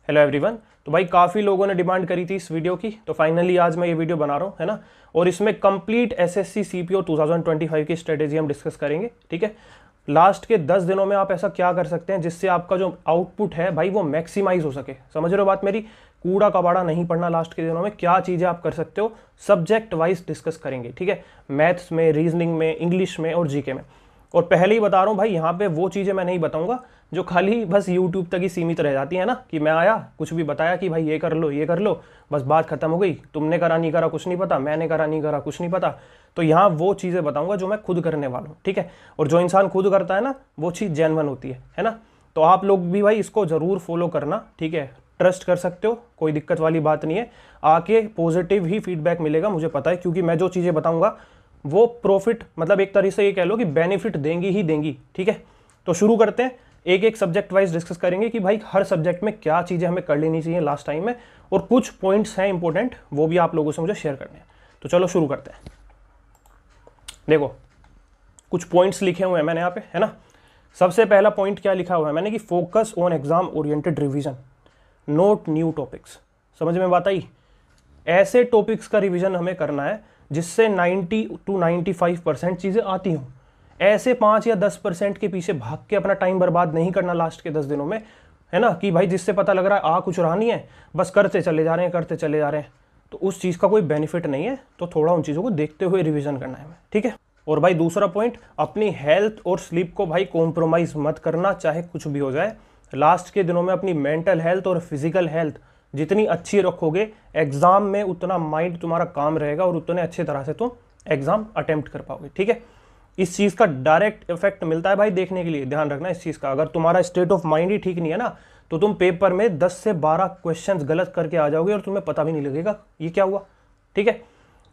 Hello everyone. तो भाई काफ़ी लोगों ने डिमांड करी थी इस वीडियो की, तो फाइनली आज मैं ये वीडियो बना रहा हूँ, है ना। और इसमें कंप्लीट एसएससी सीपीओ 2025 की स्ट्रेटेजी हम डिस्कस करेंगे, ठीक है। लास्ट के 10 दिनों में आप ऐसा क्या कर सकते हैं जिससे आपका जो आउटपुट है भाई वो मैक्सिमाइज हो सके। समझ रहे हो बात मेरी? कूड़ा कबाड़ा नहीं पढ़ना लास्ट के दिनों में, क्या चीज़ें आप कर सकते हो सब्जेक्ट वाइज डिस्कस करेंगे, ठीक है। मैथ्स में, रीजनिंग में, इंग्लिश में और जीके में। और पहले ही बता रहा हूँ भाई, यहाँ पे वो चीज़ें मैं नहीं बताऊंगा जो खाली बस यूट्यूब तक ही सीमित रह जाती है ना, कि मैं आया कुछ भी बताया कि भाई ये कर लो ये कर लो, बस बात खत्म हो गई, तुमने करा नहीं करा कुछ नहीं पता, मैंने करा नहीं करा कुछ नहीं पता। तो यहाँ वो चीज़ें बताऊंगा जो मैं खुद करने वाला हूँ, ठीक है। और जो इंसान खुद करता है ना वो चीज़ जेन्युइन होती है ना। तो आप लोग भी भाई इसको ज़रूर फॉलो करना, ठीक है। ट्रस्ट कर सकते हो, कोई दिक्कत वाली बात नहीं है। आके पॉजिटिव ही फीडबैक मिलेगा, मुझे पता है, क्योंकि मैं जो चीज़ें बताऊंगा वो प्रॉफिट, मतलब एक तरह से ये कह लो कि बेनिफिट देंगी ही देंगी, ठीक है। तो शुरू करते हैं, एक एक सब्जेक्ट वाइज डिस्कस करेंगे कि भाई हर सब्जेक्ट में क्या चीज़ें हमें कर लेनी चाहिए लास्ट टाइम में, और कुछ पॉइंट्स हैं इंपॉर्टेंट, वो भी आप लोगों से मुझे शेयर करने हैं। तो चलो शुरू करते हैं। देखो कुछ पॉइंट्स लिखे हुए हैं मैंने यहाँ पे, है ना। सबसे पहला पॉइंट क्या लिखा हुआ है मैंने कि focus on exam oriented revision, note new topics. समझ में बात आई? ऐसे टॉपिक्स का रिवीजन हमें करना है जिससे 90 to 95% चीज़ें आती हों। ऐसे 5 या 10% के पीछे भाग के अपना टाइम बर्बाद नहीं करना लास्ट के 10 दिनों में, है ना, कि भाई जिससे पता लग रहा है आ कुछ रहा नहीं है, बस करते चले जा रहे हैं करते चले जा रहे हैं, तो उस चीज़ का कोई बेनिफिट नहीं है। तो थोड़ा उन चीज़ों को देखते हुए रिविजन करना है हमें, ठीक है। और भाई दूसरा पॉइंट, अपनी हेल्थ और स्लीप को भाई कॉम्प्रोमाइज़ मत करना, चाहे कुछ भी हो जाए। लास्ट के दिनों में अपनी मेंटल हेल्थ और फिजिकल हेल्थ जितनी अच्छी रखोगे, एग्जाम में उतना माइंड तुम्हारा काम रहेगा और उतने अच्छे तरह से तुम एग्जाम अटेम्प्ट कर पाओगे, ठीक है। इस चीज़ का डायरेक्ट इफेक्ट मिलता है भाई देखने के लिए, ध्यान रखना इस चीज़ का। अगर तुम्हारा स्टेट ऑफ माइंड ही ठीक नहीं है ना, तो तुम पेपर में 10 से 12 क्वेश्चंस गलत करके आ जाओगे और तुम्हें पता भी नहीं लगेगा ये क्या हुआ, ठीक है।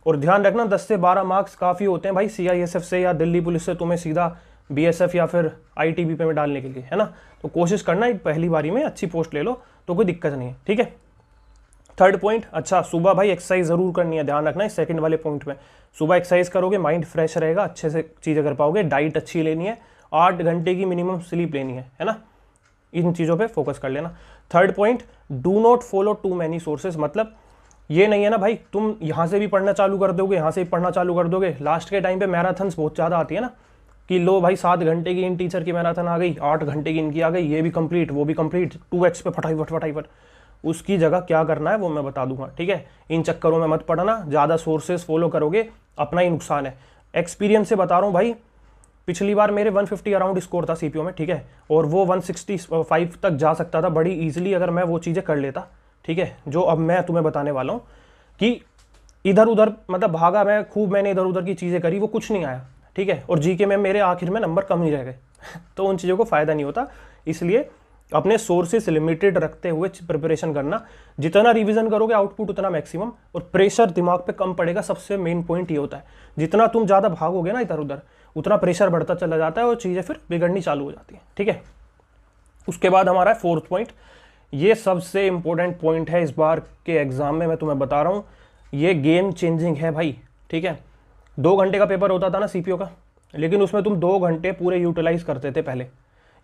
और ध्यान रखना 10 से 12 मार्क्स काफ़ी होते हैं भाई सीआईएसएफ से या दिल्ली पुलिस से तुम्हें सीधा बीएसएफ या फिर आईटीबीपी में डालने के लिए, है ना। तो कोशिश करना एक पहली बारी में अच्छी पोस्ट ले लो तो कोई दिक्कत नहीं है, ठीक है। थर्ड पॉइंट, अच्छा सुबह भाई एक्सरसाइज जरूर करनी है, ध्यान रखना इस सेकंड वाले पॉइंट में। सुबह एक्सरसाइज करोगे माइंड फ्रेश रहेगा, अच्छे से चीज़ें कर पाओगे। डाइट अच्छी लेनी है, 8 घंटे की मिनिमम स्लीप लेनी है ना। इन चीज़ों पे फोकस कर लेना। Third point, do not follow too many sources. मतलब ये नहीं है ना भाई तुम यहाँ से भी पढ़ना चालू कर दोगे, यहाँ से भी पढ़ना चालू कर दोगे। लास्ट के टाइम पे मैराथन्स बहुत ज़्यादा आती है ना, कि लो भाई 7 घंटे की इन टीचर की मैराथन आ गई, 8 घंटे की इनकी आ गई, ये भी कंप्लीट वो भी कंप्लीट, 2x पे फटाफट। उसकी जगह क्या करना है वो मैं बता दूंगा, ठीक है। इन चक्करों में मत पड़ना, ज़्यादा सोर्सेज फॉलो करोगे अपना ही नुकसान है। एक्सपीरियंस से बता रहा हूँ भाई, पिछली बार मेरे 150 अराउंड स्कोर था सीपीओ में, ठीक है, और वो 165 तक जा सकता था बड़ी ईजिली अगर मैं वो चीज़ें कर लेता, ठीक है। जो अब मैं तुम्हें बताने वाला हूँ कि इधर उधर मतलब भागा मैं खूब, मैंने इधर उधर की चीज़ें करी, वो कुछ नहीं आया, ठीक है। और जीके में मेरे आखिर में नंबर कम ही रह गए तो उन चीज़ों को फ़ायदा नहीं होता। इसलिए अपने सोर्सेस लिमिटेड रखते हुए प्रिपरेशन करना। जितना रिवीजन करोगे आउटपुट उतना मैक्सिमम, और प्रेशर दिमाग पे कम पड़ेगा। सबसे मेन पॉइंट ये होता है, जितना तुम ज़्यादा भागोगे ना इधर उधर, उतना प्रेशर बढ़ता चला जाता है और चीज़ें फिर बिगड़नी चालू हो जाती है, ठीक है। उसके बाद हमारा है फोर्थ पॉइंट, ये सबसे इंपॉर्टेंट पॉइंट है इस बार के एग्जाम में, मैं तुम्हें बता रहा हूँ, ये गेम चेंजिंग है भाई, ठीक है। 2 घंटे का पेपर होता था ना सीपीओ का, लेकिन उसमें तुम 2 घंटे पूरे यूटिलाइज करते थे पहले।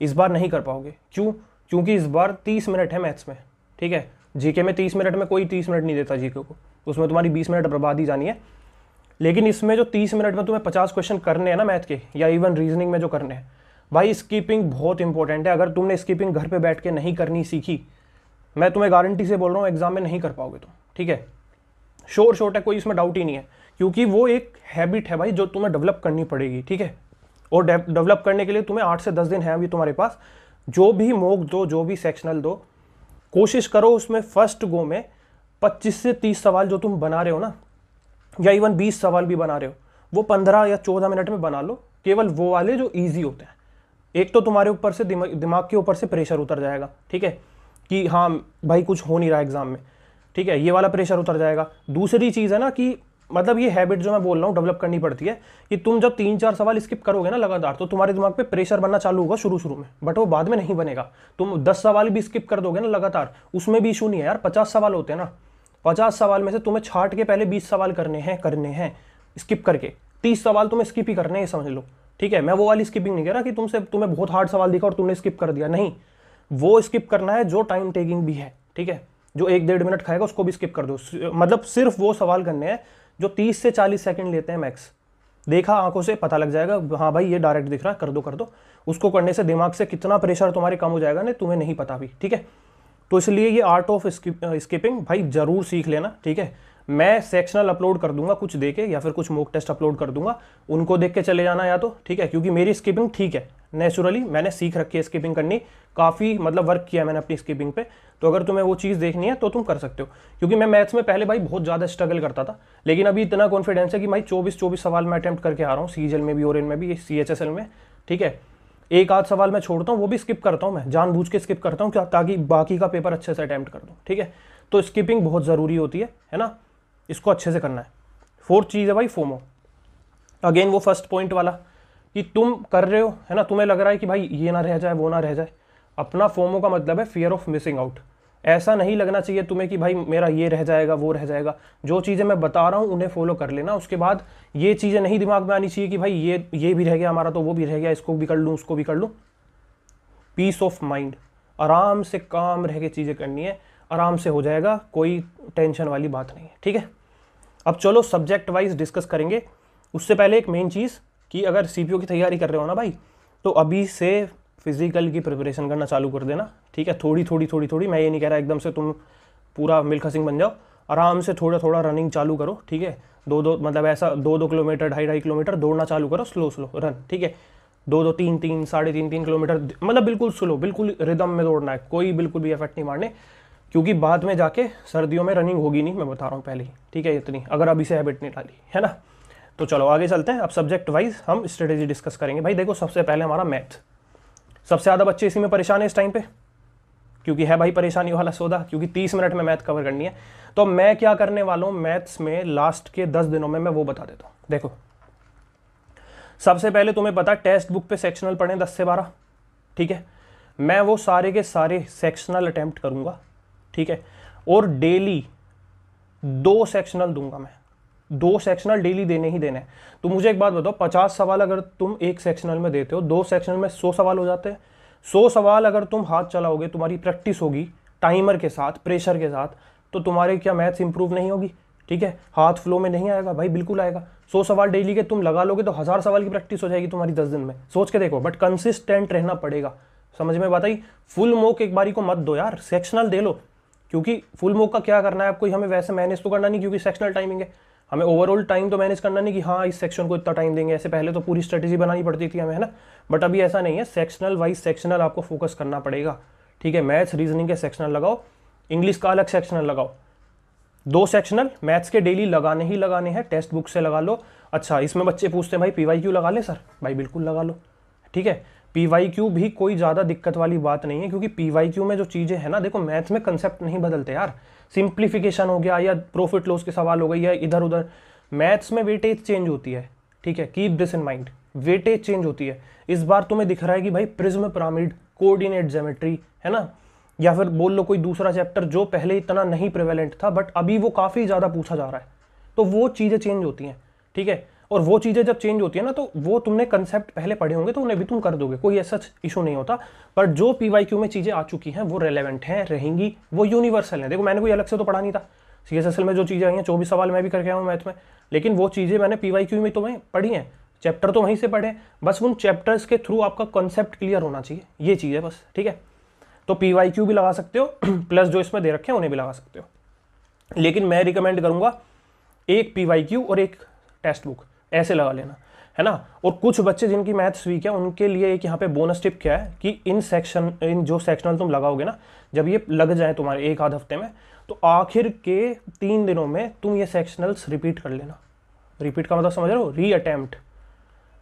इस बार नहीं कर पाओगे, क्यों? क्योंकि इस बार 30 मिनट है मैथ्स में, ठीक है। जीके में 30 मिनट में कोई 30 मिनट नहीं देता जीके को, उसमें तुम्हारी 20 मिनट बर्बाद ही जानी है। लेकिन इसमें जो 30 मिनट में तुम्हें 50 क्वेश्चन करने हैं ना मैथ के, या इवन रीजनिंग में जो करने हैं भाई, स्किपिंग बहुत इंपॉर्टेंट है। अगर तुमने स्किपिंग घर पे बैठ के नहीं करनी सीखी, मैं तुम्हें गारंटी से बोल रहा हूँ एग्जाम में नहीं कर पाओगे तुम, ठीक है। शॉर्ट है, कोई इसमें डाउट ही नहीं है, क्योंकि वो एक हैबिट है भाई जो तुम्हें डेवलप करनी पड़ेगी, ठीक है। और डेवलप करने के लिए तुम्हें 8 से 10 दिन है अभी तुम्हारे पास। जो भी मॉक दो, जो भी सेक्शनल दो, कोशिश करो उसमें फर्स्ट गो में 25 से 30 सवाल जो तुम बना रहे हो ना, या इवन 20 सवाल भी बना रहे हो, वो 15 या 14 मिनट में बना लो। केवल वो वाले जो ईजी होते हैं। एक तो तुम्हारे ऊपर से दिमाग के ऊपर से प्रेशर उतर जाएगा, ठीक है, कि हाँ भाई कुछ हो नहीं रहा एग्जाम में, ठीक है, ये वाला प्रेशर उतर जाएगा। दूसरी चीज़ है ना कि मतलब ये हैबिट जो मैं बोल रहा हूँ डेवलप करनी पड़ती है, कि तुम जब 3-4 सवाल स्किप करोगे ना लगातार, तो तुम्हारे दिमाग पे प्रेशर बनना चालू होगा शुरू में, बट वो बाद में नहीं बनेगा। तुम 10 सवाल भी स्किप कर दोगे ना लगातार, उसमें भी इशू नहीं है यार। 50 सवाल होते हैं ना, 50 सवाल में से तुम्हें छाट के पहले 20 सवाल करने हैं स्किप करके, 30 सवाल तुम्हें स्किप ही करने हैं, समझ लो, ठीक है। मैं वो वाली स्किपिंग नहीं कह रहा कि तुम्हें बहुत हार्ड सवाल दिखा और तुमने स्किप कर दिया, नहीं। वो स्किप करना है जो टाइम टेकिंग भी है, ठीक है, जो 1-1.5 मिनट खाएगा उसको भी स्किप कर दो। मतलब सिर्फ वो सवाल करने हैं जो 30 से 40 सेकंड लेते हैं मैक्स। देखा आंखों से पता लग जाएगा, हाँ भाई ये डायरेक्ट दिख रहा है, कर दो। उसको करने से दिमाग से कितना प्रेशर तुम्हारे कम हो जाएगा ना, तुम्हें नहीं पता भी, ठीक है। तो इसलिए ये आर्ट ऑफ स्किपिंग भाई जरूर सीख लेना, ठीक है। मैं सेक्शनल अपलोड कर दूंगा कुछ देके, या फिर कुछ मॉक टेस्ट अपलोड कर दूंगा, उनको देख के चले जाना या तो, ठीक है। क्योंकि मेरी स्किपिंग ठीक है, नेचुरली मैंने सीख रखी है स्किपिंग करनी, काफ़ी मतलब वर्क किया मैंने अपनी स्किपिंग पे। तो अगर तुम्हें वो चीज़ देखनी है तो तुम कर सकते हो। क्योंकि मैं मैथ्स में पहले भाई बहुत ज़्यादा स्ट्रगल करता था, लेकिन अभी इतना कॉन्फिडेंस है कि भाई 24 सवाल मैं अटैम्प्ट करके आ रहा हूँ, सीजीएल में भी और इनमें भी, CHSL में, ठीक है। एक आध सवाल मैं छोड़ता हूँ, वो भी स्किप करता हूँ, मैं जानबूझ के स्किप करता हूँ ताकि बाकी का पेपर अच्छे से अटैम्प्ट कर दूँ, ठीक है। तो स्किपिंग बहुत ज़रूरी होती है ना, इसको अच्छे से करना है। 4th चीज़ है भाई फोमो। अगेन वो फर्स्ट पॉइंट वाला कि तुम कर रहे हो, है ना, तुम्हें लग रहा है कि भाई ये ना रह जाए, वो ना रह जाए। अपना फोमो का मतलब है फियर ऑफ मिसिंग आउट। ऐसा नहीं लगना चाहिए तुम्हें कि भाई मेरा ये रह जाएगा, वो रह जाएगा। जो चीज़ें मैं बता रहा हूँ उन्हें फॉलो कर लेना। उसके बाद ये चीज़ें नहीं दिमाग में आनी चाहिए कि भाई ये भी रह गया हमारा तो वो भी रह गया, इसको भी कर लूँ, उसको भी कर लूँ। पीस ऑफ माइंड, आराम से काम रह के चीज़ें करनी है, आराम से हो जाएगा, कोई टेंशन वाली बात नहीं है, ठीक है। अब चलो सब्जेक्ट वाइज डिस्कस करेंगे। उससे पहले एक मेन चीज़ कि अगर CPO की तैयारी कर रहे हो ना भाई, तो अभी से फिजिकल की प्रिपरेशन करना चालू कर देना, ठीक है। थोड़ी। मैं ये नहीं कह रहा एकदम से तुम पूरा मिल्खा सिंह बन जाओ, आराम से थोड़ा रनिंग चालू करो, ठीक है। 2-2 मतलब ऐसा 2-2 किलोमीटर, 2.5 किलोमीटर दौड़ना चालू करो, स्लो रन, ठीक है। 2-2, 3-3, 3.5 किलोमीटर, मतलब बिल्कुल स्लो, बिल्कुल रिदम में दौड़ना है, कोई बिल्कुल भी एफर्ट नहीं मारने। क्योंकि बाद में जाके सर्दियों में रनिंग होगी नहीं, मैं बता रहा हूँ पहले ही, ठीक है, इतनी, अगर अभी से हैबिट नहीं डाली, है ना। तो चलो आगे चलते हैं। अब सब्जेक्ट वाइज हम स्ट्रेटेजी डिस्कस करेंगे। भाई देखो, सबसे पहले हमारा मैथ। सबसे ज़्यादा बच्चे इसी में परेशान है इस टाइम पे, क्योंकि है भाई परेशानी वाला सौदा, क्योंकि 30 मिनट में मैथ कवर करनी है। तो मैं क्या करने वाला हूँ मैथ्स में, लास्ट के 10 दिनों में मैं वो बता देता हूँ। देखो, सबसे पहले तुम्हें पता टेक्स्ट बुक पे सेक्शनल पढ़े 10 से 12, ठीक है। मैं वो सारे के सारे सेक्शनल अटेम्प्ट करूँगा, ठीक है। और डेली 2 सेक्शनल दूंगा मैं, 2 सेक्शनल डेली देने ही देने हैं। तो मुझे एक बात बताओ, 50 सवाल अगर तुम एक सेक्शनल में देते हो, 2 सेक्शनल में 100 सवाल हो जाते हैं। 100 सवाल अगर तुम हाथ चलाओगे, तुम्हारी प्रैक्टिस होगी टाइमर के साथ, प्रेशर के साथ, तो तुम्हारे क्या मैथ्स इंप्रूव नहीं होगी, ठीक है। हाथ फ्लो में नहीं आएगा भाई, बिल्कुल आएगा। 100 सवाल डेली के तुम लगा लोगे तो 1000 सवाल की प्रैक्टिस हो जाएगी तुम्हारी 10 दिन में। सोच के देखो, बट कंसिस्टेंट रहना पड़ेगा। समझ में बात आई। फुल मॉक एक बारी को मत दो यार, सेक्शनल दे लो। क्योंकि फुल मॉक का क्या करना है आपको, हमें वैसे मैनेज तो करना नहीं, क्योंकि सेक्शनल टाइमिंग है। हमें ओवरऑल टाइम तो मैनेज करना नहीं कि हाँ इस सेक्शन को इतना टाइम देंगे, ऐसे पहले तो पूरी स्ट्रेटेजी बनानी पड़ती थी हमें, है ना। बट अभी ऐसा नहीं है, सेक्शनल वाइज सेक्शनल आपको फोकस करना पड़ेगा, ठीक है। मैथ्स रीजनिंग के सेक्शनल लगाओ, इंग्लिश का अलग सेक्शनल लगाओ। 2 सेक्शनल मैथ्स के डेली लगाने ही लगाने हैं, टेक्स्ट बुक से लगा लो। अच्छा, इसमें बच्चे पूछते हैं भाई PYQ लगा ले सर, भाई बिल्कुल लगा लो, ठीक है। PYQ भी कोई ज़्यादा दिक्कत वाली बात नहीं है, क्योंकि PYQ में जो चीज़ें हैं ना, देखो मैथ्स में कंसेप्ट नहीं बदलते यार। सिंप्लीफिकेशन हो गया या प्रॉफिट लॉस के सवाल हो गए या इधर उधर, मैथ्स में वेटेज चेंज होती है, ठीक है। Keep this in mind, weightage change होती है। इस बार तुम्हें दिख रहा है कि भाई प्रिज्म पिरामिड, कोऑर्डिनेट ज्योमेट्री, है ना, या फिर बोल लो कोई दूसरा चैप्टर जो पहले इतना नहीं प्रेवेलेंट था बट अभी वो काफ़ी ज़्यादा पूछा जा रहा है, तो वो चीज़ें चेंज होती हैं, ठीक है। और वो चीज़ें जब चेंज होती है ना, तो वो तुमने कंसेप्ट पहले पढ़े होंगे तो उन्हें भी तुम कर दोगे, कोई ऐसा इशू नहीं होता। पर जो PYQ में चीज़ें आ चुकी हैं वो रेलेवेंट हैं, रहेंगी, वो यूनिवर्सल हैं। देखो, मैंने कोई अलग से तो पढ़ा नहीं था। CSSL में जो चीज़ें आई हैं, 24 सवाल मैं भी करके आया हूँ मैथ में, लेकिन वो चीज़ें मैंने PYQ में तो मैं पढ़ी हैं, चैप्टर तो वहीं से पढ़े, बस उन चैप्टर्स के थ्रू आपका कॉन्सेप्ट क्लियर होना चाहिए, ये चीज़ है बस, ठीक है। तो PYQ भी लगा सकते हो प्लस जो इसमें दे रखे हैं उन्हें भी लगा सकते हो, लेकिन मैं रिकमेंड करूँगा एक PYQ और एक टेक्स्ट बुक ऐसे लगा लेना, है ना। और कुछ बच्चे जिनकी मैथ्स वीक है उनके लिए एक यहाँ पे बोनस टिप क्या है कि इन जो सेक्शनल तुम लगाओगे ना, जब ये लग जाए तुम्हारे एक आध हफ्ते में, तो आखिर के 3 दिनों में तुम ये सेक्शनल्स रिपीट कर लेना। रिपीट का मतलब समझ रहे हो,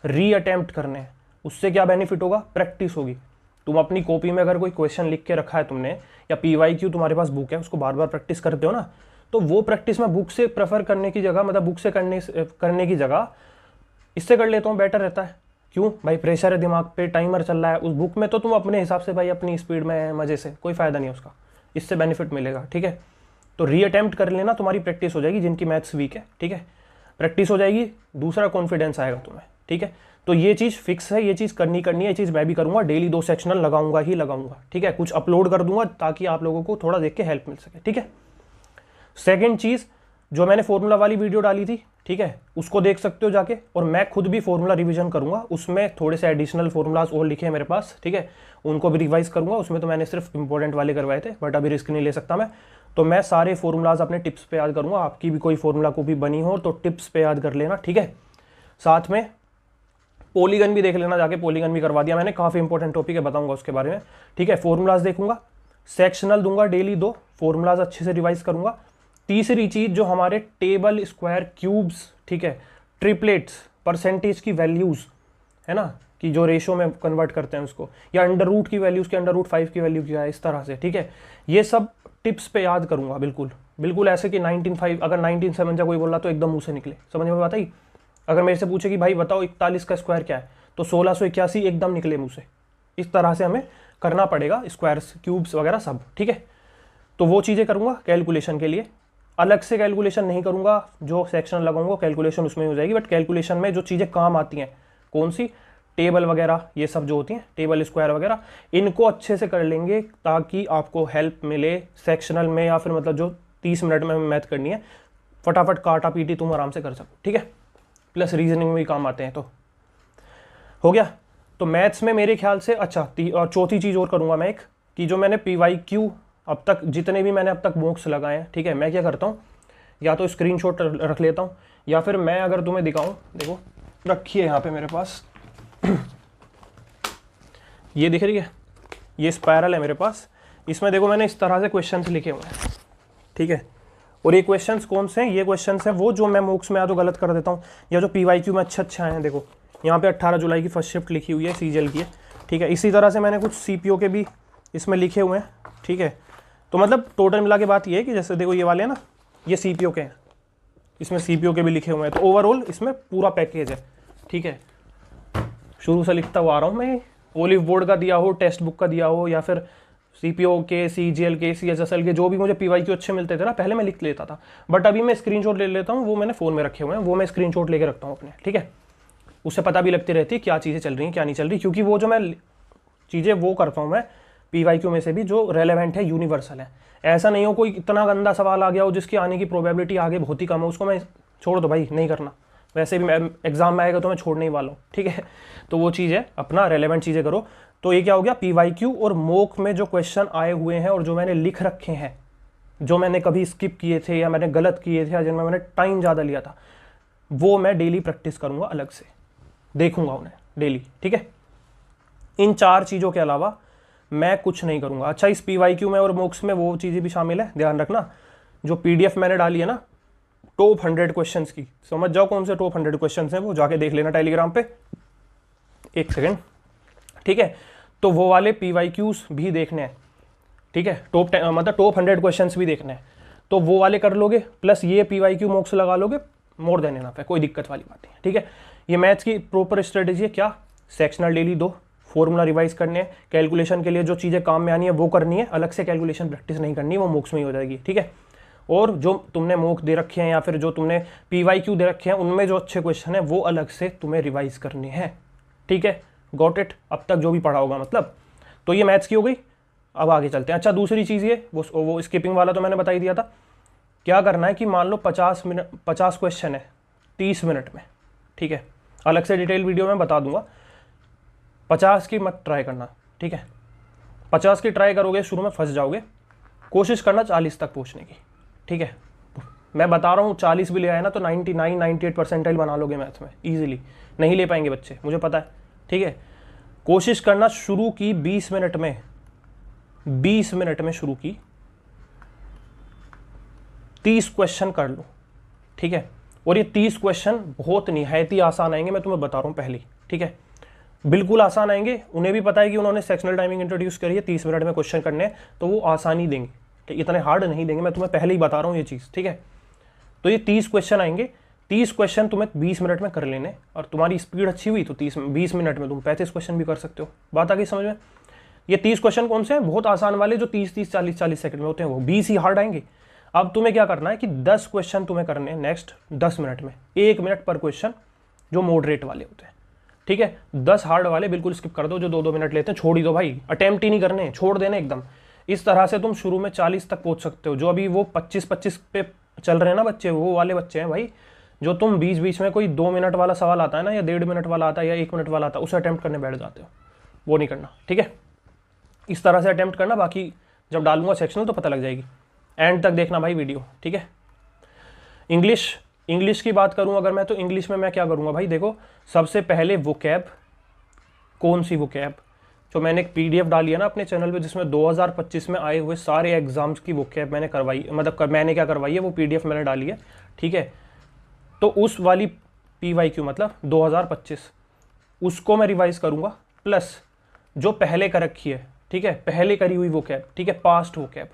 रीअटेम्प्ट करने। उससे क्या बेनिफिट होगा, प्रैक्टिस होगी। तुम अपनी कॉपी में अगर कोई क्वेश्चन लिख के रखा है तुमने, या PYQ तुम्हारे पास बुक है, उसको बार बार प्रैक्टिस करते हो ना, तो वो प्रैक्टिस में बुक से प्रेफर करने की जगह, मतलब बुक से करने की जगह इससे कर लेता हूँ, बेटर रहता है। क्यों भाई, प्रेशर है दिमाग पे, टाइमर चल रहा है। उस बुक में तो तुम अपने हिसाब से भाई अपनी स्पीड में मजे से, कोई फायदा नहीं है उसका, इससे बेनिफिट मिलेगा, ठीक है। तो रीअटेम्प्ट कर लेना, तुम्हारी प्रैक्टिस हो जाएगी। जिनकी मैथ्स वीक है, ठीक है, प्रैक्टिस हो जाएगी, दूसरा कॉन्फिडेंस आएगा तुम्हें, ठीक है। तो ये चीज़ फिक्स है, ये चीज़ करनी है, ये चीज़ मैं भी करूँगा, डेली 2 सेक्शनल लगाऊंगा ही लगाऊंगा, ठीक है। कुछ अपलोड कर दूंगा ताकि आप लोगों को थोड़ा देख के हेल्प मिल सके, ठीक है। सेकेंड चीज़, जो मैंने फॉर्मूला वाली वीडियो डाली थी, ठीक है, उसको देख सकते हो जाके, और मैं खुद भी फॉर्मूला रिवीजन करूंगा, उसमें थोड़े से एडिशनल फॉर्मूलाज और लिखे हैं मेरे पास, ठीक है, उनको भी रिवाइज करूंगा। उसमें तो मैंने सिर्फ इंपॉर्टेंट वाले करवाए थे, बट अभी रिस्क नहीं ले सकता मैं, तो मैं सारे फॉर्मूलाज अपने टिप्स पे याद करूंगा। आपकी भी कोई फॉर्मूला को भी बनी हो तो टिप्स पे याद कर लेना, ठीक है। साथ में पॉलीगन भी देख लेना जाके, पॉलीगन भी करवा दिया मैंने, काफ़ी इंपॉर्टेंट टॉपिक है, बताऊंगा उसके बारे में, ठीक है। फॉर्मूलाज देखूंगा, सेक्शनल दूंगा डेली 2, फॉर्मूलाज अच्छे से रिवाइज करूंगा। तीसरी चीज, जो हमारे टेबल, स्क्वायर, क्यूब्स, ठीक है, ट्रिपलेट्स, परसेंटेज की वैल्यूज है ना, कि जो रेशो में कन्वर्ट करते हैं उसको, या अंडर रूट की वैल्यूज के अंडर रूट 5 की वैल्यू क्या है, इस तरह से, ठीक है। ये सब टिप्स पे याद करूंगा, बिल्कुल बिल्कुल ऐसे कि 19.5 अगर 19.7 कोई बोल रहा तो एकदम मुंह से निकले, समझ में बात आई। अगर मेरे से पूछे कि भाई बताओ 41 का स्क्वायर क्या है, तो 1681 एकदम निकले मुंह से। इस तरह से हमें करना पड़ेगा, स्क्वायर्स, क्यूब्स वगैरह सब, ठीक है। तो वो चीज़ें करूँगा कैलकुलेशन के लिए। अलग से कैलकुलेशन नहीं करूँगा, जो सेक्शन लगाऊंगा कैलकुलेशन उसमें हो जाएगी, बट कैलकुलेशन में जो चीज़ें काम आती हैं, कौन सी, टेबल वगैरह, ये सब जो होती हैं, टेबल, स्क्वायर वगैरह, इनको अच्छे से कर लेंगे ताकि आपको हेल्प मिले सेक्शनल में, या फिर मतलब जो 30 मिनट में मैथ करनी है, फटाफट काटा पीटी तुम आराम से कर सको, ठीक है। प्लस रीजनिंग में भी काम आते हैं, तो हो गया। तो मैथ्स में मेरे ख्याल से अच्छा, और चौथी चीज़ और करूँगा मैं एक, कि जो मैंने PYQ अब तक जितने भी मैंने अब तक मॉक्स लगाए हैं, ठीक है, मैं क्या करता हूँ, या तो स्क्रीनशॉट रख लेता हूँ, या फिर मैं अगर तुम्हें दिखाऊँ, देखो रखिए यहाँ पे मेरे पास ये दिख रही है, ये स्पायरल है मेरे पास, इसमें देखो मैंने इस तरह से क्वेश्चंस लिखे हुए हैं, ठीक है। और ये क्वेश्चंस कौन से हैं, ये क्वेश्चंस हैं वो जो मैं मॉक्स में या तो गलत कर देता हूँ, या जो PYQ में अच्छे आए हैं। देखो यहाँ पे 18 जुलाई की फर्स्ट शिफ्ट लिखी हुई है, CGL की है, ठीक है। इसी तरह से मैंने कुछ CPO के भी इसमें लिखे हुए हैं, ठीक है। तो मतलब टोटल मिला के बात ये है कि जैसे देखो ये वाले हैं ना, ये CPO के हैं, इसमें CPO के भी लिखे हुए हैं, तो ओवरऑल इसमें पूरा पैकेज है, ठीक है। शुरू से लिखता हुआ आ रहा हूँ मैं, ओलिव बोर्ड का दिया हो, टेक्स्ट बुक का दिया हो, या फिर CPO के, CGL के, CHSL के, जो भी मुझे PYQ अच्छे मिलते थे ना, पहले मैं लिख लेता था, बट अभी मैं स्क्रीनशॉट ले लेता हूँ, वो मैंने फ़ोन में रखे हुए हैं, वो मैं स्क्रीनशॉट लेके रखता हूँ अपने, ठीक है। उससे पता भी लगती रहती है क्या चीज़ें चल रही हैं क्या नहीं चल रही, क्योंकि वो जो मैं चीज़ें वो करता हूँ मैं PYQ में से भी जो रेलेवेंट है, यूनिवर्सल है। ऐसा नहीं हो कोई इतना गंदा सवाल आ गया हो जिसकी आने की प्रोबेबिलिटी आगे बहुत ही कम है, उसको मैं छोड़ दो भाई, नहीं करना। वैसे भी मैं एग्जाम में आएगा तो मैं छोड़ने ही वाला हूँ, ठीक है। तो वो चीज़ है, अपना रेलेवेंट चीज़ें करो। तो ये क्या हो गया, PYQ और मॉक में जो क्वेश्चन आए हुए हैं और जो मैंने लिख रखे हैं, जो मैंने कभी स्किप किए थे या मैंने गलत किए थे या जिनमें मैंने टाइम ज़्यादा लिया था, वो मैं डेली प्रैक्टिस करूँगा, अलग से देखूंगा उन्हें डेली, ठीक है। इन 4 चीज़ों के अलावा मैं कुछ नहीं करूँगा। अच्छा, इस PYQ में और मॉक्स में वो चीज़ें भी शामिल है, ध्यान रखना। जो PDF मैंने डाली है ना टॉप 100 क्वेश्चंस की, समझ जाओ कौन से टॉप 100 क्वेश्चंस हैं, वो जाके देख लेना टेलीग्राम पे, एक सेकेंड, ठीक है। तो वो वाले PYQs भी देखने हैं, ठीक है, मतलब टॉप 100 क्वेश्चंस भी देखने हैं, तो वो वाले कर लोगे, प्लस ये PYQ मॉक्स लगा लोगे, मोर देन इनफ है, कोई दिक्कत वाली बात नहीं है, ठीक है। ये मैथ्स की प्रॉपर स्ट्रेटेजी है, क्या, सेक्शनल डेली 2, फॉर्मूला रिवाइज करने हैं, कैलकुलेशन के लिए जो चीज़ें काम में आनी है वो करनी है, अलग से कैलकुलेशन प्रैक्टिस नहीं करनी, वो मॉक्स में ही हो जाएगी, ठीक है। और जो तुमने मॉक दे रखे हैं या फिर जो तुमने PYQ दे रखे हैं, उनमें जो अच्छे क्वेश्चन है वो अलग से तुम्हें रिवाइज करने हैं, ठीक है। गॉट इट, अब तक जो भी पढ़ा होगा मतलब। तो ये मैथ्स की हो गई, अब आगे चलते हैं। अच्छा, दूसरी चीज़ ये, वो स्किपिंग वाला तो मैंने बता ही दिया था। क्या करना है कि मान लो 50 क्वेश्चन है 30 मिनट में, ठीक है, अलग से डिटेल वीडियो में बता दूंगा। 50 की मत ट्राई करना, ठीक है। 50 की ट्राई करोगे शुरू में फंस जाओगे, कोशिश करना 40 तक पहुंचने की, ठीक है। मैं बता रहा हूँ 40 भी ले आए ना तो 99-98 परसेंटाइल बना लोगे मैथ्स में इजीली। नहीं ले पाएंगे बच्चे, मुझे पता है, ठीक है। कोशिश करना, शुरू की 20 मिनट में, 20 मिनट में शुरू की, 30 क्वेश्चन कर लो, ठीक है। और ये 30 क्वेश्चन बहुत निहायत ही आसान आएंगे, मैं तुम्हें बता रहा हूँ पहले, ठीक है, बिल्कुल आसान आएंगे। उन्हें भी पता है कि उन्होंने सेक्शनल टाइमिंग इंट्रोड्यूस करी है, 30 मिनट में क्वेश्चन करने हैं, तो वो आसानी देंगे, ठीक, इतने हार्ड नहीं देंगे, मैं तुम्हें पहले ही बता रहा हूँ ये चीज़, ठीक है। तो ये 30 क्वेश्चन आएंगे, 30 क्वेश्चन तुम्हें 20 मिनट में कर लेने, और तुम्हारी स्पीड अच्छी हुई तो 20 मिनट में तुम 35 क्वेश्चन भी कर सकते हो। बात आ गई समझ में। ये 30 क्वेश्चन कौन से हैं, बहुत आसान वाले, जो 30-30, 40-40 सेकंड में होते हैं, वो 20 ही हार्ड आएंगे। अब तुम्हें क्या करना है कि 10 क्वेश्चन तुम्हें करने हैं नेक्स्ट 10 मिनट में, 1 मिनट पर क्वेश्चन, जो मॉडरेट वाले होते हैं, ठीक है। 10 हार्ड वाले बिल्कुल स्किप कर दो, जो 2-2 मिनट लेते हैं छोड़ ही दो भाई, अटेम्प्ट ही नहीं करने, छोड़ देने एकदम। इस तरह से तुम शुरू में 40 तक पहुंच सकते हो। जो अभी वो 25-25 पे चल रहे हैं ना बच्चे, वो वाले बच्चे हैं भाई, जो तुम बीच बीच में कोई 2 मिनट वाला सवाल आता है ना, या 1.5 मिनट वाला आता है, या 1 मिनट वाला आता है, उसे अटेम्प्ट करने बैठ जाते हो, वो नहीं करना, ठीक है। इस तरह से अटेम्प्ट करना, बाकी जब डालूंगा सेक्शनल तो पता लग जाएगी। एंड तक देखना भाई वीडियो, ठीक है। इंग्लिश की बात करूं अगर मैं, तो इंग्लिश में मैं क्या करूंगा भाई, देखो सबसे पहले वोकैब, कौन सी वोकैब, जो मैंने एक पीडीएफ डाली है ना अपने चैनल पे, जिसमें 2025 में आए हुए सारे एग्जाम्स की वोकैब मैंने करवाई, मतलब मैंने क्या करवाई है, वो पीडीएफ मैंने डाली है, ठीक है। तो उस वाली पीवाईक्यू मतलब 2025, उसको मैं रिवाइज करूंगा, प्लस जो पहले कर रखी है, ठीक है, पहले करी हुई वोकैब, ठीक है, पास्ट वोकैब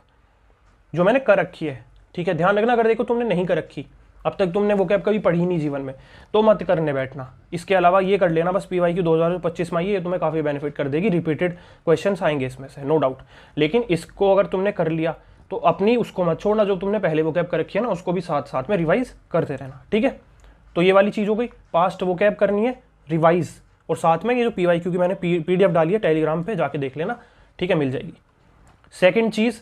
जो मैंने कर रखी है, ठीक है। ध्यान रखना, अगर देखो तुमने नहीं कर रखी, अब तक तुमने वोकैब कभी पढ़ी नहीं जीवन में, तो मत करने बैठना। इसके अलावा ये कर लेना बस, पीवाईक्यू 2025 में आई है, ये तुम्हें काफ़ी बेनिफिट कर देगी, रिपीटेड क्वेश्चंस आएंगे इसमें से, नो डाउट। लेकिन इसको अगर तुमने कर लिया तो अपनी उसको मत छोड़ना, जो तुमने पहले वोकैब कर रखी है ना, उसको भी साथ साथ में रिवाइज करते रहना, ठीक है। तो ये वाली चीज़ हो गई, पास्ट वोकैब करनी है रिवाइज, और साथ में ये जो पीवाईक्यू की मैंने पीडीएफ डाली है टेलीग्राम पे, जाके देख लेना, ठीक है, मिल जाएगी। सेकंड चीज़,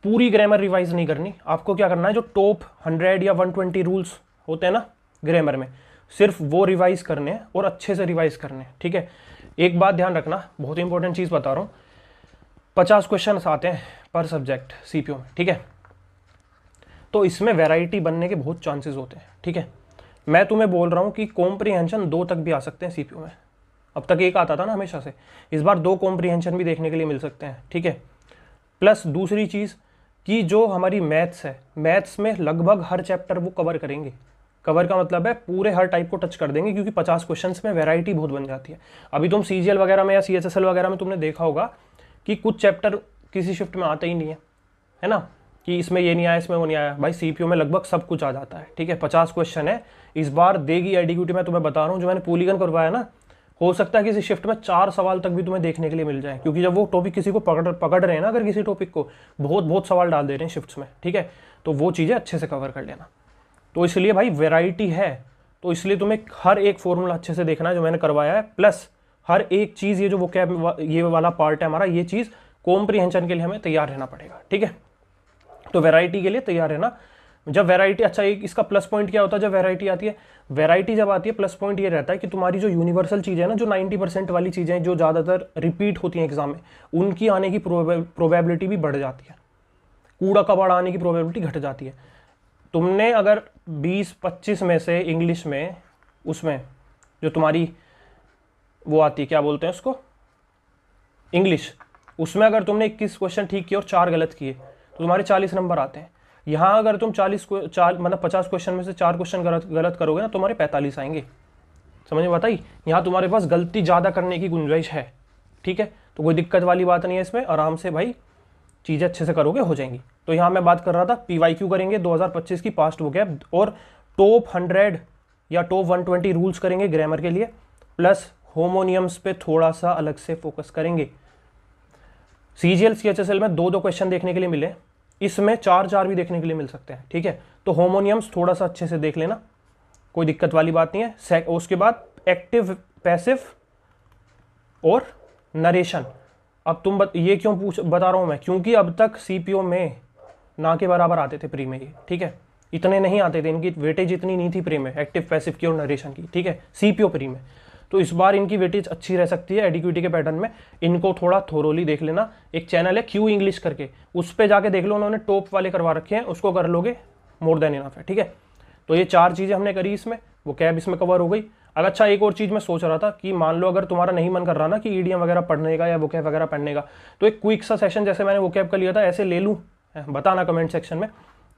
पूरी ग्रामर रिवाइज नहीं करनी। आपको क्या करना है, जो टॉप 100 या 120 रूल्स होते हैं ना ग्रामर में, सिर्फ वो रिवाइज करने हैं, और अच्छे से रिवाइज करने हैं, ठीक है। एक बात ध्यान रखना, बहुत इंपॉर्टेंट चीज़ बता रहा हूँ, 50 क्वेश्चन आते हैं पर सब्जेक्ट सीपीओ में, ठीक है। तो इसमें वैरायटी बनने के बहुत चांसेस होते हैं, ठीक है। मैं तुम्हें बोल रहा हूँ कि कॉम्प्रीहेंशन 2 तक भी आ सकते हैं सीपीओ में। अब तक 1 आता था ना हमेशा से, इस बार 2 कॉम्प्रीहेंशन भी देखने के लिए मिल सकते हैं, ठीक है। प्लस दूसरी चीज़ कि जो हमारी मैथ्स है, मैथ्स में लगभग हर चैप्टर वो कवर करेंगे। कवर का मतलब है पूरे हर टाइप को टच कर देंगे, क्योंकि 50 क्वेश्चंस में वैरायटी बहुत बन जाती है। अभी तुम सीजीएल वगैरह में या सीएचएसएल वगैरह में तुमने देखा होगा कि कुछ चैप्टर किसी शिफ्ट में आते ही नहीं है ना, कि इसमें ये नहीं आया, इसमें वो नहीं आया। भाई सीपीओ में लगभग सब कुछ आ जाता है, ठीक है। 50 क्वेश्चन है, इस बार देगी एडीक्यूटी, मैं तुम्हें बता रहा हूँ। जो मैंने पॉलीगन करवाया ना, हो सकता है किसी शिफ्ट में 4 सवाल तक भी तुम्हें देखने के लिए मिल जाए, क्योंकि जब वो टॉपिक किसी को पकड़ रहे हैं ना, अगर किसी टॉपिक को बहुत सवाल डाल दे रहे हैं शिफ्ट्स में, ठीक है, तो वो चीज़ें अच्छे से कवर कर लेना। तो इसलिए भाई वैरायटी है, तो इसलिए तुम्हें हर एक फॉर्मूला अच्छे से देखना है जो मैंने करवाया है, प्लस हर एक चीज़, ये जो वोकैब ये वाला पार्ट है हमारा, ये चीज़ कॉम्प्रीहेंशन के लिए हमें तैयार रहना पड़ेगा, ठीक है। तो वैरायटी के लिए तैयार रहना। जब वैरायटी, अच्छा एक इसका प्लस पॉइंट क्या होता है जब वैरायटी आती है, वैरायटी जब आती है प्लस पॉइंट ये रहता है कि तुम्हारी जो यूनिवर्सल चीज़ें है ना, जो 90% वाली चीज़ें जो ज़्यादातर रिपीट होती हैं एग्जाम में, उनकी आने की प्रोबेबिलिटी भी बढ़ जाती है, कूड़ा कबाड़ आने की प्रोबेबिलिटी घट जाती है। तुमने अगर 20-25 में से इंग्लिश में, उसमें जो तुम्हारी वो आती है, क्या बोलते हैं उसको, इंग्लिश, उसमें अगर तुमने 21 क्वेश्चन ठीक किए और 4 गलत किए, तो तुम्हारे 40 नंबर आते हैं। यहाँ अगर तुम 50 क्वेश्चन में से 4 क्वेश्चन गलत करोगे ना, तुम्हारे 45 आएंगे। समझ में बताई, यहाँ तुम्हारे पास गलती ज़्यादा करने की गुंजाइश है, ठीक है। तो कोई दिक्कत वाली बात नहीं है इसमें, आराम से भाई चीज़ें अच्छे से करोगे, हो जाएंगी। तो यहाँ मैं बात कर रहा था पीवाईक्यू करेंगे 2025 की, पास्ट वोकैब, और टॉप 100 या टॉप 120 रूल्स करेंगे ग्रामर के लिए, प्लस होमोनियम्स पे थोड़ा सा अलग से फोकस करेंगे। सीजीएल सीएचएसएल में 2-2 क्वेश्चन देखने के लिए मिले, इसमें 4-4 भी देखने के लिए मिल सकते हैं, ठीक है। तो होमोनियम्स थोड़ा सा अच्छे से देख लेना, कोई दिक्कत वाली बात नहीं है। उसके बाद एक्टिव, पैसिव और नरेशन। अब तुम ये क्यों बता रहा हूँ मैं, क्योंकि अब तक सीपीओ में ना के बराबर आते थे प्री में ये, ठीक है, इतने नहीं आते थे, इनकी वेटेज इतनी नहीं थी प्री में, एक्टिव पैसिव की और नरेशन की, ठीक है, सीपीओ प्री में। तो इस बार इनकी वेटेज अच्छी रह सकती है एडीक्यूटी के पैटर्न में। इनको थोड़ा थोरोली देख लेना। एक चैनल है क्यू इंग्लिश करके, उस पर जाके देख लो, उन्होंने टॉप वाले करवा रखे हैं, उसको कर लोगे, मोर देन इनफ है, ठीक है। तो ये 4 चीज़ें हमने करी इसमें, वो कैब इसमें कवर हो गई। अगर अच्छा एक और चीज़ मैं सोच रहा था कि मान लो अगर तुम्हारा नहीं मन कर रहा ना कि ईडीएम वगैरह पढ़ने का या वो कैब वगैरह पढ़ने का, तो एक क्विक सा सेशन जैसे मैंने वो कैब का लिया था, ऐसे ले लूँ, बताना कमेंट सेक्शन में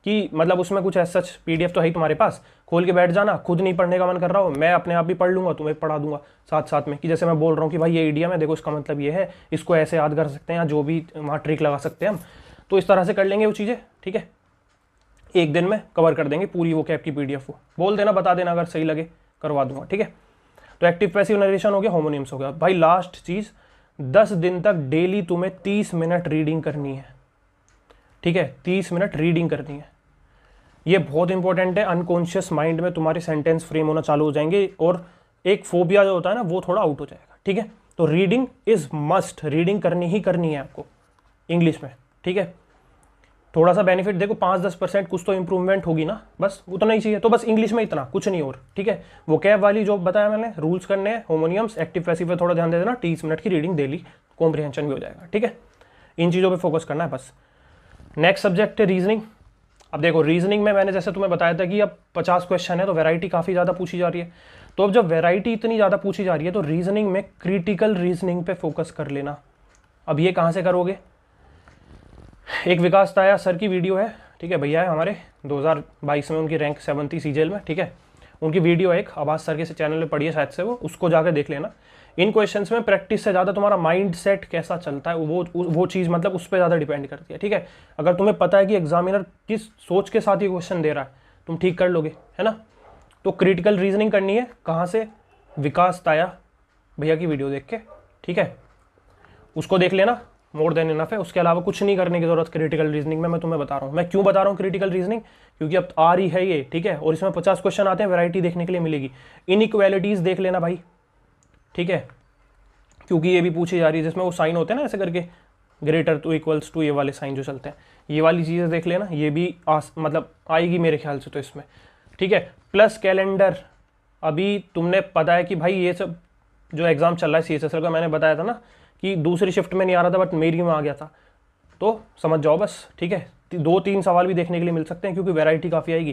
कि मतलब उसमें कुछ ऐसा पीडीएफ तो है ही तुम्हारे पास, खोल के बैठ जाना, खुद नहीं पढ़ने का मन कर रहा हो, मैं अपने आप भी पढ़ लूँगा, तुम्हें पढ़ा दूंगा साथ साथ में, कि जैसे मैं बोल रहा हूँ कि भाई ये ईडीएम है, देखो इसका मतलब ये है, इसको ऐसे याद कर सकते हैं, या जो भी वहाँ ट्रिक लगा सकते हैं हम, तो इस तरह से कर लेंगे वो चीज़ें, ठीक है। एक दिन में कवर कर देंगे पूरी वो कैब की पीडीएफ को, बोल देना, बता देना, अगर सही लगे करवा दूंगा, ठीक है। तो एक्टिव पैसिव नरेशन हो गया, होमोनिम्स हो गया। भाई लास्ट चीज़, 10 दिन तक डेली तुम्हें 30 मिनट रीडिंग करनी है, ठीक है, 30 मिनट रीडिंग करनी है। ये बहुत इंपॉर्टेंट है, अनकॉन्शियस माइंड में तुम्हारे सेंटेंस फ्रेम होना चालू हो जाएंगे, और एक फोबिया जो होता है ना वो थोड़ा आउट हो जाएगा, ठीक है। तो रीडिंग इज मस्ट, रीडिंग करनी ही करनी है आपको इंग्लिश में, ठीक है। थोड़ा सा बेनिफिट देखो 5-10% कुछ तो इंप्रूवमेंट होगी ना, बस उतना ही चाहिए। तो बस इंग्लिश में इतना, कुछ नहीं और, ठीक है। वो कैब वाली जो बताया मैंने, रूल्स करने हैं, होमोनियम्स, एक्टिव पैसिव पे थोड़ा ध्यान दे देना, 30 मिनट की रीडिंग डेली, कॉम्प्रिहेंशन भी हो जाएगा, ठीक है। इन चीज़ों पे फोकस करना है बस। नेक्स्ट सब्जेक्ट है रीजनिंग। अब देखो रीजनिंग में मैंने जैसे तुम्हें बताया था कि अब 50 क्वेश्चन है तो वैरायटी काफ़ी ज़्यादा पूछी जा रही है। तो अब जब वैरायटी इतनी ज़्यादा पूछी जा रही है तो रीजनिंग में क्रिटिकल रीजनिंग पे फोकस कर लेना। अब ये कहाँ से करोगे, एक विकास ताया सर की वीडियो है, ठीक है, भैया है हमारे, 2022 में उनकी रैंक 7 थी सीजीएल में, ठीक है। उनकी वीडियो है एक, आवाज सर के चैनल पे पड़ी है शायद से, वो उसको जाकर देख लेना। इन क्वेश्चंस में प्रैक्टिस से ज़्यादा तुम्हारा माइंड सेट कैसा चलता है वो चीज़ मतलब उस पर ज़्यादा डिपेंड करती है, ठीक है। अगर तुम्हें पता है कि एग्जामिनर किस सोच के साथ ये क्वेश्चन दे रहा है, तुम ठीक कर लोगे, है ना। तो क्रिटिकल रीजनिंग करनी है, कहाँ से, विकास ताया भैया की वीडियो देख के, ठीक है, उसको देख लेना, मोर देन इनफ है। उसके अलावा कुछ नहीं करने की जरूरत क्रिटिकल रीजनिंग में। मैं तुम्हें बता रहा हूँ, मैं क्यों बता रहा हूँ क्रिटिकल रीजनिंग, क्योंकि अब आ रही है ये, ठीक है, और इसमें 50 क्वेश्चन आते हैं, वैरायटी देखने के लिए मिलेगी। इनइक्वालिटीज देख लेना भाई, ठीक है, क्योंकि ये भी पूछी जा रही है, जिसमें वो साइन होते हैं ना ऐसे करके, ग्रेटर टू, इक्वल्स टू, ये वाले साइन जो चलते हैं, ये वाली चीज़ें देख लेना, ये भी मतलब आएगी मेरे ख्याल से तो इसमें, ठीक है। प्लस कैलेंडर, अभी तुमने पता है कि भाई ये सब जो एग्जाम चल रहा है CHSL का, मैंने बताया था ना कि दूसरी शिफ्ट में नहीं आ रहा था बट मेरी में आ गया था, तो समझ जाओ बस, ठीक है। 2-3 सवाल भी देखने के लिए मिल सकते हैं क्योंकि वैरायटी काफ़ी आएगी।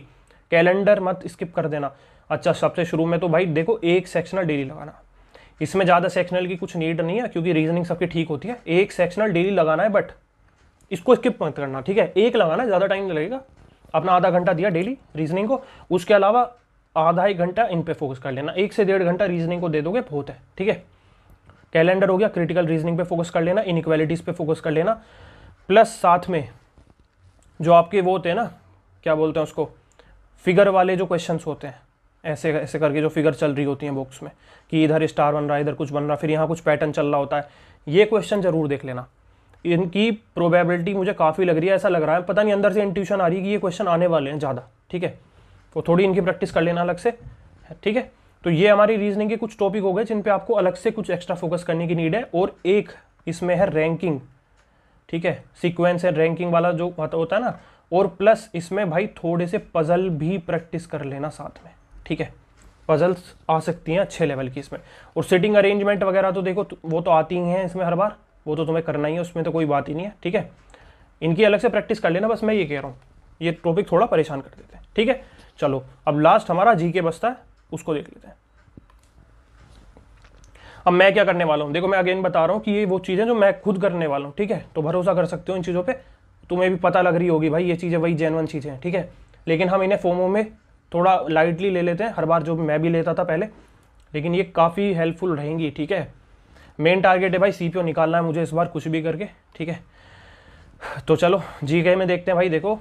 कैलेंडर मत स्किप कर देना। अच्छा, सबसे शुरू में तो भाई देखो एक सेक्शनल डेली लगाना, इसमें ज़्यादा सेक्शनल की कुछ नीड नहीं है क्योंकि रीजनिंग सबकी ठीक होती है। एक सेक्शनल डेली लगाना है बट इसको स्किप मत करना, ठीक है। एक लगाना है, ज़्यादा टाइम नहीं लगेगा, अपना आधा घंटा दिया डेली रीजनिंग को, उसके अलावा आधा 1 घंटा इन पे फोकस कर लेना, 1 से 1.5 घंटा रीजनिंग को दे दोगे बहुत है, ठीक है। कैलेंडर हो गया, क्रिटिकल रीजनिंग पे फोकस कर लेना, इनइक्वालिटीज पे फोकस कर लेना, प्लस साथ में जो आपके वो होते हैं ना, क्या बोलते हैं उसको, फिगर वाले जो क्वेश्चंस होते हैं, ऐसे ऐसे करके जो फिगर चल रही होती हैं बॉक्स में कि इधर स्टार बन रहा है, इधर कुछ बन रहा है, फिर यहाँ कुछ पैटर्न चल रहा होता है, ये क्वेश्चन जरूर देख लेना। इनकी प्रोबेबिलिटी मुझे काफ़ी लग रही है, ऐसा लग रहा है, पता नहीं अंदर से इंट्यूशन आ रही है कि ये क्वेश्चन आने वाले हैं ज़्यादा, ठीक है। तो थोड़ी इनकी प्रैक्टिस कर लेना अलग से, ठीक है। तो ये हमारी रीजनिंग के कुछ टॉपिक हो गए जिन पे आपको अलग से कुछ एक्स्ट्रा फोकस करने की नीड है। और एक इसमें है रैंकिंग, ठीक है, सीक्वेंस है रैंकिंग वाला जो होता है ना, और प्लस इसमें भाई थोड़े से पजल भी प्रैक्टिस कर लेना साथ में, ठीक है। पजल्स आ सकती हैं अच्छे लेवल की इसमें। और सिटिंग अरेंजमेंट वगैरह तो देखो वो तो आती ही हैं इसमें हर बार, वो तो तुम्हें करना ही है, उसमें तो कोई बात ही नहीं है, ठीक है। इनकी अलग से प्रैक्टिस कर लेना, बस मैं ये कह रहा हूँ, ये टॉपिक थोड़ा परेशान कर देते हैं, ठीक है। चलो अब लास्ट हमारा जीके बचता है, उसको देख लेते हैं। अब मैं क्या करने वाला हूँ, देखो मैं अगेन बता रहा हूँ कि ये वो चीज़ें जो मैं खुद करने वाला हूँ, ठीक है। तो भरोसा कर सकते हो इन चीज़ों पे, तुम्हें भी पता लग रही होगी भाई ये चीज़ें वही जेन्युइन चीज़ें हैं, ठीक है। लेकिन हम इन्हें फोमो में थोड़ा लाइटली ले लेते हैं हर बार, जो मैं भी लेता था पहले, लेकिन ये काफ़ी हेल्पफुल रहेंगी, ठीक है। मेन टारगेट है भाई CPO निकालना है मुझे इस बार कुछ भी करके, ठीक है। तो चलो जीके में देखते हैं भाई। देखो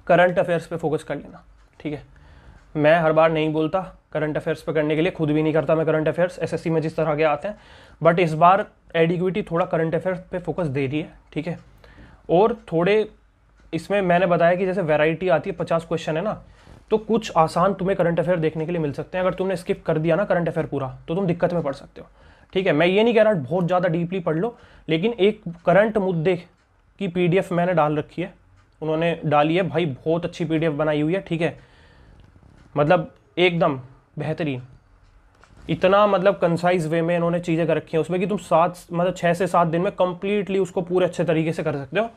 करंट अफेयर्स पे फोकस कर लेना, ठीक है। मैं हर बार नहीं बोलता करंट अफेयर्स पे करने के लिए, खुद भी नहीं करता मैं करंट अफेयर्स SSC में जिस तरह के आते हैं, बट इस बार एडिक्विटी थोड़ा करंट अफेयर्स पे फोकस दे रही है, ठीक है। और थोड़े इसमें मैंने बताया कि जैसे वैरायटी आती है, 50 क्वेश्चन है ना, तो कुछ आसान तुम्हें करंट अफेयर देखने के लिए मिल सकते हैं। अगर तुमने स्किप कर दिया ना करंट अफेयर पूरा, तो तुम दिक्कत में पड़ सकते हो, ठीक है। मैं ये नहीं कह रहा बहुत ज़्यादा डीपली पढ़ लो, लेकिन एक करंट मुद्दे की PDF मैंने डाल रखी है, उन्होंने डाली है भाई, बहुत अच्छी PDF बनाई हुई है, ठीक है। मतलब एकदम बेहतरीन, इतना मतलब कंसाइज वे में इन्होंने चीज़ें कर रखी हैं उसमें कि तुम 6 से 7 दिन में कंप्लीटली उसको पूरे अच्छे तरीके से कर सकते हो।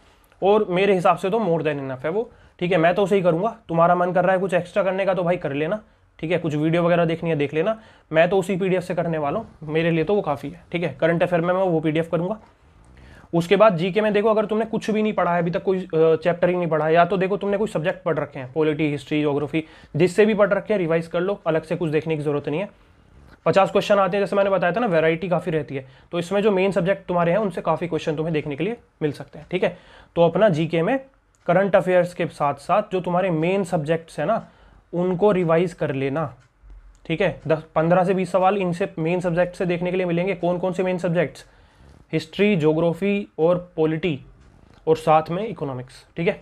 और मेरे हिसाब से तो मोर देन इनफ है वो, ठीक है। मैं तो उसे ही करूँगा, तुम्हारा मन कर रहा है कुछ एक्स्ट्रा करने का तो भाई कर लेना, ठीक है। कुछ वीडियो वगैरह देखनी है देख लेना, मैं तो उसी PDF से करने वाला हूँ, मेरे लिए तो वो काफ़ी है, ठीक है। करंट अफेयर में मैं वो PDF करूँगा। उसके बाद जीके में देखो, अगर तुमने कुछ भी नहीं पढ़ा है अभी तक, कोई चैप्टर ही नहीं पढ़ा है, या तो देखो तुमने कोई सब्जेक्ट पढ़ रखे हैं, पॉलिटी, हिस्ट्री, ज्योग्राफी, जिससे भी पढ़ रखे हैं रिवाइज कर लो, अलग से कुछ देखने की जरूरत नहीं है। 50 क्वेश्चन आते हैं, जैसे मैंने बताया था ना, वैरायटी काफ़ी रहती है, तो इसमें जो मेन सब्जेक्ट तुम्हारे हैं उनसे काफ़ी क्वेश्चन तुम्हें देखने के लिए मिल सकते हैं, ठीक है। तो अपना जीके में करंट अफेयर्स के साथ साथ जो तुम्हारे मेन सब्जेक्ट्स हैं ना, उनको रिवाइज कर लेना, ठीक है। 15 से 20 सवाल इनसे मेन सब्जेक्ट से देखने के लिए मिलेंगे। कौन कौन से मेन सब्जेक्ट्स, हिस्ट्री, ज्योग्राफी और पॉलिटी, और साथ में इकोनॉमिक्स, ठीक है।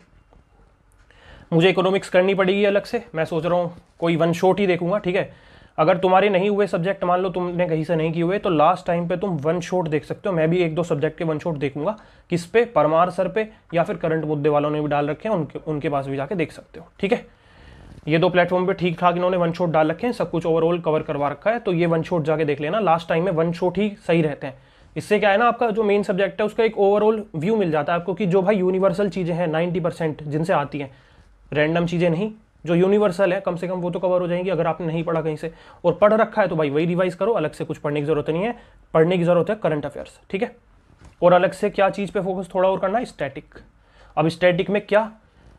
मुझे इकोनॉमिक्स करनी पड़ेगी अलग से, मैं सोच रहा हूँ कोई वन शॉट ही देखूंगा, ठीक है। अगर तुम्हारे नहीं हुए सब्जेक्ट, मान लो तुमने कहीं से नहीं किए हुए, तो लास्ट टाइम पे तुम वन शॉट देख सकते हो। मैं भी 1-2 सब्जेक्ट के वन शॉट देखूंगा, किस पे, परमार सर पे, या फिर करंट मुद्दे वालों ने भी डाल रखे हैं, उनके पास भी जाके देख सकते हो। ठीक है, ये 2 प्लेटफॉर्म पे ठीक ठाक इन्होंने वन शॉट डाल रखे हैं, सब कुछ ओवरऑल कवर करवा रखा है, तो ये वन शॉट जाके देख लेना। लास्ट टाइम में वन शॉट ही सही रहते हैं। इससे क्या है ना, आपका जो मेन सब्जेक्ट है उसका एक ओवरऑल व्यू मिल जाता है आपको, कि जो भाई यूनिवर्सल चीज़ें हैं 90% जिनसे आती हैं, रैंडम चीज़ें नहीं, जो यूनिवर्सल है कम से कम वो तो कवर हो जाएंगी अगर आपने नहीं पढ़ा कहीं से। और पढ़ रखा है तो भाई वही रिवाइज करो, अलग से कुछ पढ़ने की जरूरत नहीं है। पढ़ने की जरूरत है करंट अफेयर्स। ठीक है, और अलग से क्या चीज़ पे फोकस थोड़ा और करना है, स्टैटिक। अब स्टैटिक में क्या,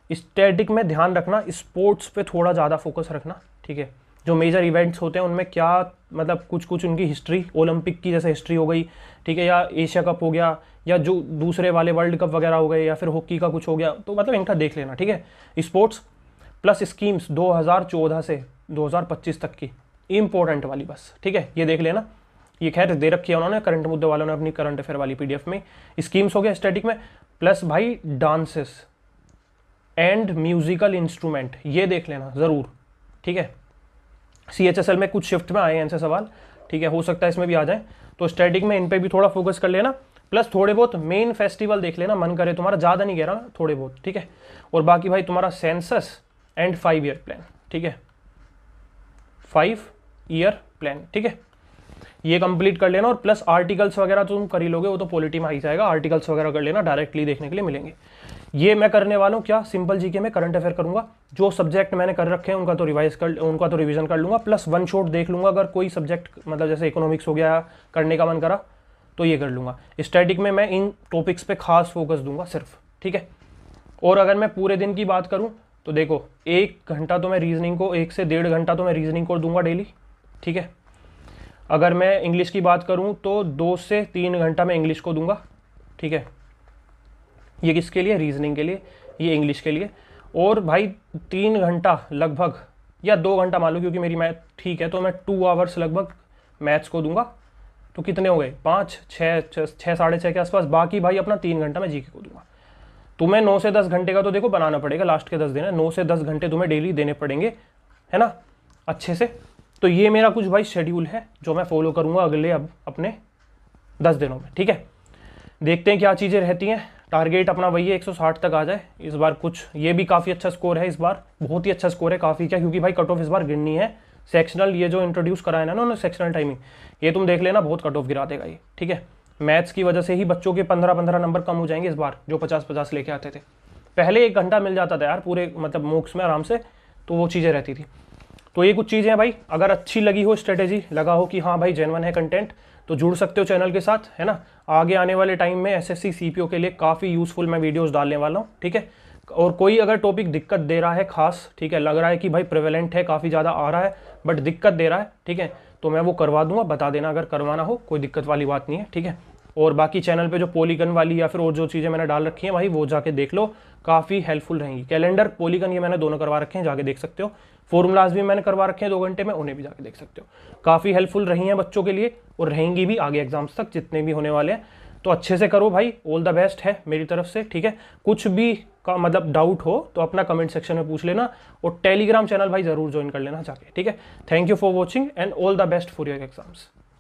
स्टैटिक में ध्यान रखना स्पोर्ट्स पे थोड़ा ज़्यादा फोकस रखना। ठीक है, जो मेजर इवेंट्स होते हैं उनमें क्या मतलब कुछ उनकी हिस्ट्री, ओलंपिक की जैसे हिस्ट्री हो गई, ठीक है, या एशिया कप हो गया, या जो दूसरे वाले वर्ल्ड कप वगैरह हो गए, या फिर हॉकी का कुछ हो गया, तो मतलब इनका देख लेना। ठीक है, स्पोर्ट्स प्लस स्कीम्स 2014 से 2025 तक की इंपॉर्टेंट वाली बस। ठीक है, ये देख लेना। ये खैर दे रखी है उन्होंने, करंट मुद्दे वालों ने अपनी करंट अफेयर वाली पीडीएफ में। स्कीम्स हो गया स्टैटिक में, प्लस भाई डांसेस एंड म्यूजिकल इंस्ट्रूमेंट, ये देख लेना ज़रूर। ठीक है, CHSL में कुछ शिफ्ट में आए हैं इनसे सवाल। ठीक है, हो सकता है इसमें भी आ जाए, तो स्टैटिक में इन पे भी थोड़ा फोकस कर लेना। प्लस थोड़े बहुत मेन फेस्टिवल देख लेना, मन करे तुम्हारा, ज़्यादा नहीं कह रहा, थोड़े बहुत। ठीक है, और बाकी भाई तुम्हारा सेंसस एंड 5 ईयर प्लान। ठीक है, 5 ईयर प्लान। ठीक है, ये कंप्लीट कर लेना। और प्लस आर्टिकल्स वगैरह तो तुम कर ही लोगे, वो तो पॉलिटी में आ ही जाएगा, आर्टिकल्स वगैरह कर लेना, डायरेक्टली देखने के लिए मिलेंगे। ये मैं करने वाला हूँ क्या, सिंपल जीके में करंट अफेयर करूंगा। जो सब्जेक्ट मैंने कर रखे हैं उनका तो रिवीजन कर लूंगा, प्लस वन शॉट देख लूंगा। अगर कोई सब्जेक्ट मतलब जैसे इकोनॉमिक्स हो गया करने का मन करा तो ये कर लूंगा। स्टैटिक में मैं इन टॉपिक्स पे खास फोकस दूंगा सिर्फ। ठीक है, और अगर मैं पूरे दिन की बात करूँ तो देखो 1 घंटा तो मैं रीजनिंग को, 1 से 1.5 घंटा तो मैं रीजनिंग को दूंगा डेली। ठीक है, अगर मैं इंग्लिश की बात करूं तो 2 से 3 घंटा मैं इंग्लिश को दूंगा। ठीक है, ये किसके लिए, रीजनिंग के लिए, ये इंग्लिश के लिए। और भाई 3 घंटा लगभग, या 2 घंटा मान लो क्योंकि मेरी मैथ ठीक है, तो मैं 2 आवर्स लगभग मैथ्स को दूंगा। तो कितने हो गए, 5, 6, 6, 6:30 के आसपास। बाकी भाई अपना 3 घंटा मैं जीके को दूंगा। तुम्हें 9 से 10 घंटे का तो देखो बनाना पड़ेगा, लास्ट के 10 दिन है, 9 से 10 घंटे तुम्हें डेली देने पड़ेंगे, है ना, अच्छे से। तो ये मेरा कुछ भाई शेड्यूल है जो मैं फॉलो करूंगा अगले अब अपने 10 दिनों में। ठीक है, देखते हैं क्या चीज़ें रहती हैं। टारगेट अपना वही है 160 तक आ जाए इस बार। कुछ ये भी काफ़ी अच्छा स्कोर है इस बार, बहुत ही अच्छा स्कोर है काफ़ी। क्या, क्योंकि भाई कट ऑफ इस बार गिरनी है। सेक्शनल ये जो इंट्रोड्यूस कराया ना उन्होंने, सेक्शनल टाइमिंग, ये तुम देख लेना, बहुत कट ऑफ गिरा देगा ये। ठीक है, मैथ्स की वजह से ही बच्चों के 15-15 नंबर कम हो जाएंगे इस बार, जो 50-50 लेके आते थे। पहले 1 घंटा मिल जाता था यार पूरे मतलब मॉक्स में आराम से, तो वो चीज़ें रहती थी। तो ये कुछ चीज़ें हैं भाई, अगर अच्छी लगी हो स्ट्रेटेजी, लगा हो कि हाँ भाई जेन्युइन है कंटेंट, तो जुड़ सकते हो चैनल के साथ, है ना। आगे आने वाले टाइम में SSC CPO के लिए काफ़ी यूज़फुल मैं वीडियोस डालने वाला हूँ। ठीक है, और कोई अगर टॉपिक दिक्कत दे रहा है खास, ठीक है, लग रहा है कि भाई प्रेवेलेंट है, काफ़ी ज़्यादा आ रहा है बट दिक्कत दे रहा है, ठीक है, तो मैं वो करवा दूंगा, बता देना अगर करवाना हो, कोई दिक्कत वाली बात नहीं है। ठीक है, और बाकी चैनल पे जो पॉलीगन वाली या फिर और जो चीज़ें मैंने डाल रखी हैं भाई, वो जाके देख लो, काफ़ी हेल्पफुल रहेंगी। कैलेंडर, पॉलीगन ये मैंने दोनों करवा रखे हैं, जाके देख सकते हो। फॉर्मूलाज भी मैंने करवा रखे हैं 2 घंटे में, उन्हें भी जाके देख सकते हो। काफ़ी हेल्पफुल रही हैं बच्चों के लिए, और रहेंगी भी आगे एग्जाम्स तक जितने भी होने वाले हैं। तो अच्छे से करो भाई, ऑल द बेस्ट है मेरी तरफ से। ठीक है, कुछ भी का मतलब डाउट हो तो अपना कमेंट सेक्शन में पूछ लेना, और टेलीग्राम चैनल भाई ज़रूर ज्वाइन कर लेना जाके। ठीक है, thank you for watching and all the best for your exams.